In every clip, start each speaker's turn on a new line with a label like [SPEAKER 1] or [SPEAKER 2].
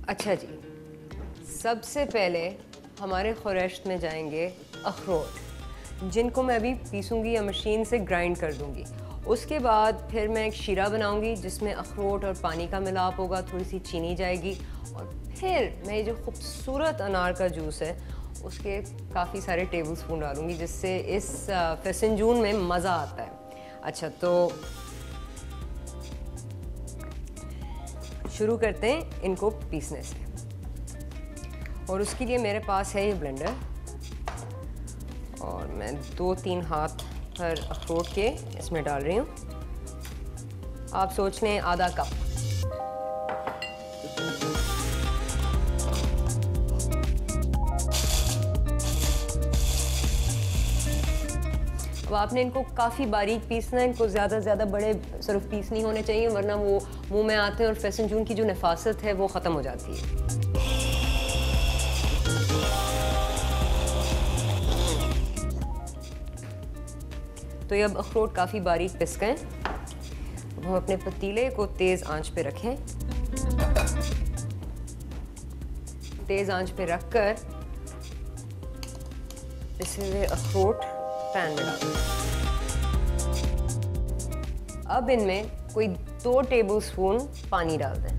[SPEAKER 1] अच्छा जी, सबसे पहले हमारे खुरैश्त में जाएंगे अखरोट, जिनको मैं अभी पीसूँगी या मशीन से ग्राइंड कर दूँगी। उसके बाद फिर मैं एक शीरा बनाऊँगी जिसमें अखरोट और पानी का मिलाप होगा, थोड़ी सी चीनी जाएगी, और फिर मैं ये जो खूबसूरत अनार का जूस है उसके काफ़ी सारे टेबल स्पून डालूँगी, जिससे इस फैसनजून में मज़ा आता है। अच्छा, तो शुरू करते हैं इनको पीसने से। और उसके लिए मेरे पास है ये ब्लेंडर, और मैं 2-3 हाथ पर अखरोट के इसमें डाल रही हूँ। आप सोच लें आधा कप। अब आपने इनको काफ़ी बारीक पीसना है, इनको ज़्यादा से ज़्यादा बड़े सिर्फ पीस नहीं होने चाहिए, वरना वो मुंह में आते हैं और फैसनजून की जो नफासत है वो ख़त्म हो जाती है। तो ये अब अखरोट काफ़ी बारीक पिस गए। अब हम अपने पतीले को तेज़ आंच पे रखें। तेज़ आंच पे रखकर पिसे हुए अखरोट पैन में डाल दें। अब इनमें कोई 2 टेबल स्पून पानी डाल दें।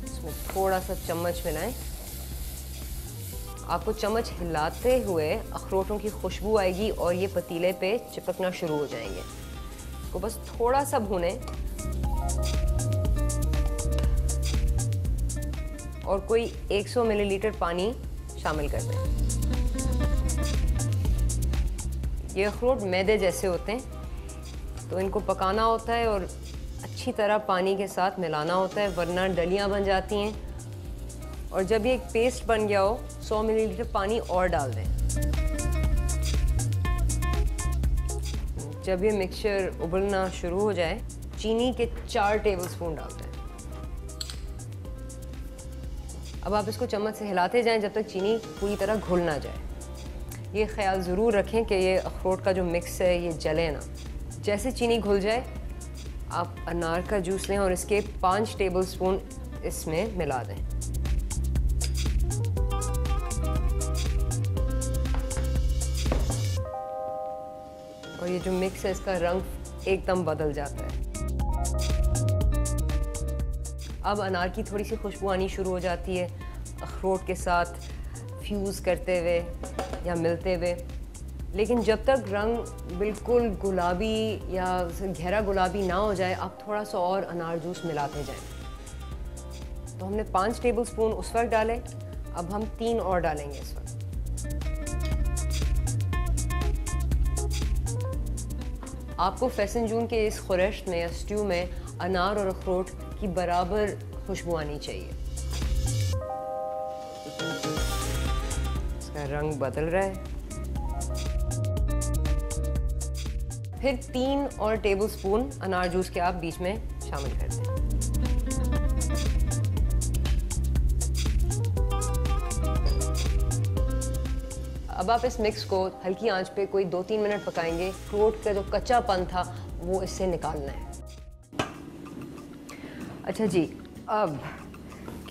[SPEAKER 1] इसमें थोड़ा सा चम्मच मिलाएं। आपको चम्मच हिलाते हुए अखरोटों की खुशबू आएगी और ये पतीले पे चिपकना शुरू हो जाएंगे। इसको बस थोड़ा सा भूनें और कोई 100 मिलीलीटर पानी शामिल कर दें। ये अखरोट मैदे जैसे होते हैं, तो इनको पकाना होता है और अच्छी तरह पानी के साथ मिलाना होता है, वरना डलियां बन जाती हैं। और जब ये एक पेस्ट बन गया हो, 100 मिलीलीटर पानी और डाल दें। जब ये मिक्सचर उबलना शुरू हो जाए, चीनी के 4 टेबल स्पून डालते हैं। अब आप इसको चम्मच से हिलाते जाएं जब तक चीनी पूरी तरह घुल ना जाए। ये ख्याल ज़रूर रखें कि ये अखरोट का जो मिक्स है ये जले ना। जैसे चीनी घुल जाए, आप अनार का जूस लें और इसके 5 टेबल स्पून इसमें मिला दें। और ये जो मिक्स है इसका रंग एकदम बदल जाता है। अब अनार की थोड़ी सी खुशबू आनी शुरू हो जाती है अखरोट के साथ फ्यूज़ करते हुए या मिलते हुए। लेकिन जब तक रंग बिल्कुल गुलाबी या गहरा गुलाबी ना हो जाए, आप थोड़ा सा और अनार जूस मिलाते जाएं। तो हमने 5 टेबल स्पून उस वक्त डाले, अब हम 3 और डालेंगे इस वक्त। आपको फैसनजून के इस खुरैश्त में या स्ट्यू में अनार और अखरोट की बराबर खुशबू आनी चाहिए। इसका रंग बदल रहा है। फिर 3 और टेबल स्पून अनार जूस के आप बीच में शामिल कर दें। अब आप इस मिक्स को हल्की आंच पे कोई 2-3 मिनट पकाएंगे। अखरोट का जो कच्चापन था वो इससे निकालना है। अच्छा जी, अब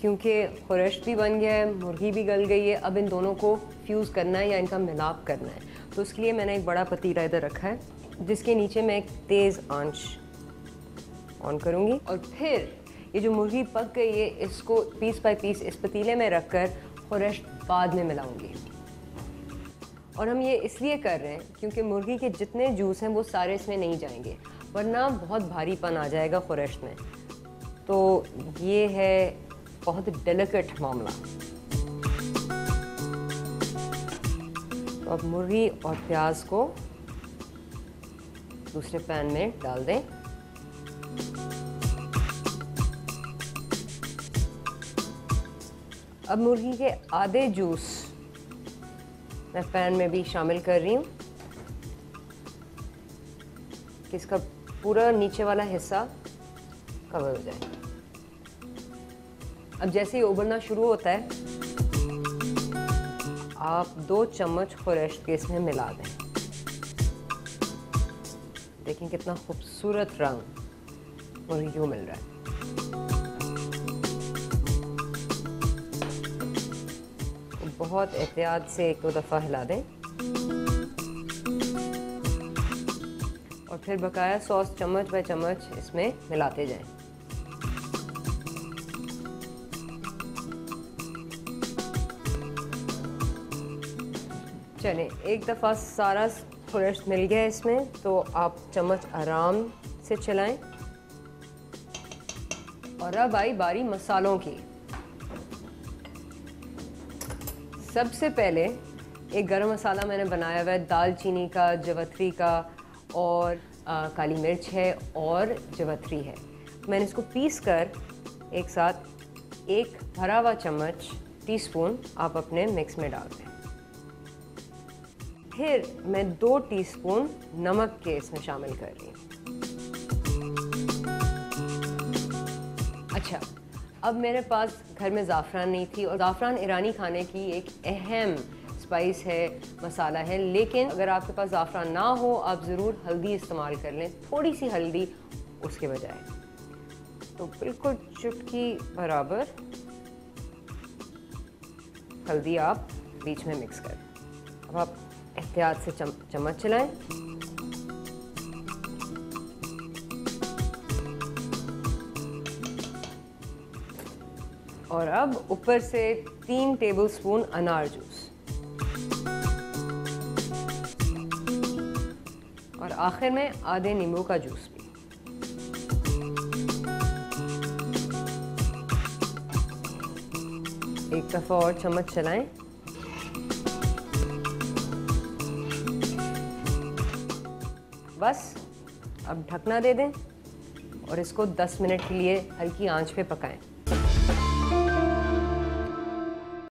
[SPEAKER 1] क्योंकि खुरैश्त भी बन गया है, मुर्गी भी गल गई है, अब इन दोनों को फ्यूज़ करना है या इनका मिलाप करना है। तो उसके लिए मैंने एक बड़ा पतीला इधर रखा है, जिसके नीचे मैं एक तेज़ आंच ऑन करूँगी। और फिर ये जो मुर्गी पक गई है, इसको पीस बाय पीस इस पतीले में रखकर खुरैश्त बाद में मिलाऊँगी। और हम ये इसलिए कर रहे हैं क्योंकि मुर्गी के जितने जूस हैं वो सारे इसमें नहीं जाएंगे, वरना बहुत भारीपन आ जाएगा खुरैश्त में। तो ये है बहुत डेलिकेट मामला। तो अब मुर्गी और प्याज को दूसरे पैन में डाल दें। अब मुर्गी के आधे जूस मैं पैन में भी शामिल कर रही हूँ कि इसका पूरा नीचे वाला हिस्सा कवर हो जाए। अब जैसे ही उबलना शुरू होता है, आप 2 चम्मच खुरैश्त के इसमें मिला दें। देखें कितना खूबसूरत रंग। मुर्गी को मिल रहा है। बहुत एहतियात से एक दो दफ़ा हिला दें और फिर बकाया सॉस चम्मच बाय चम्मच इसमें मिलाते जाएं। चलें, एक दफ़ा सारा खुरश मिल गया इसमें, तो आप चम्मच आराम से चलाएं। और अब आई बारी मसालों की। सबसे पहले एक गरम मसाला मैंने बनाया हुआ है दालचीनी का, जवैत्री का और काली मिर्च है और जवैत्री है। मैंने इसको पीस कर एक साथ एक भरा हुआ चम्मच टीस्पून आप अपने मिक्स में डाल दें। फिर मैं 2 टीस्पून नमक के इसमें शामिल कर रही हूँ। अच्छा, अब मेरे पास घर में ज़ाफ़रान नहीं थी, और ज़ाफ़रान ईरानी खाने की एक अहम स्पाइस है, मसाला है। लेकिन अगर आपके पास ज़ाफ़रान ना हो, आप ज़रूर हल्दी इस्तेमाल कर लें, थोड़ी सी हल्दी उसके बजाय। तो बिल्कुल चुटकी बराबर हल्दी आप बीच में मिक्स करें। अब आप एहतियात से चम्मच चलाएं। और अब ऊपर से 3 टेबलस्पून अनार जूस, और आखिर में आधे नींबू का जूस भी। एक दफ़ा और चम्मच चलाएं। बस अब ढकना दे दें और इसको 10 मिनट के लिए हल्की आंच पे पकाएं।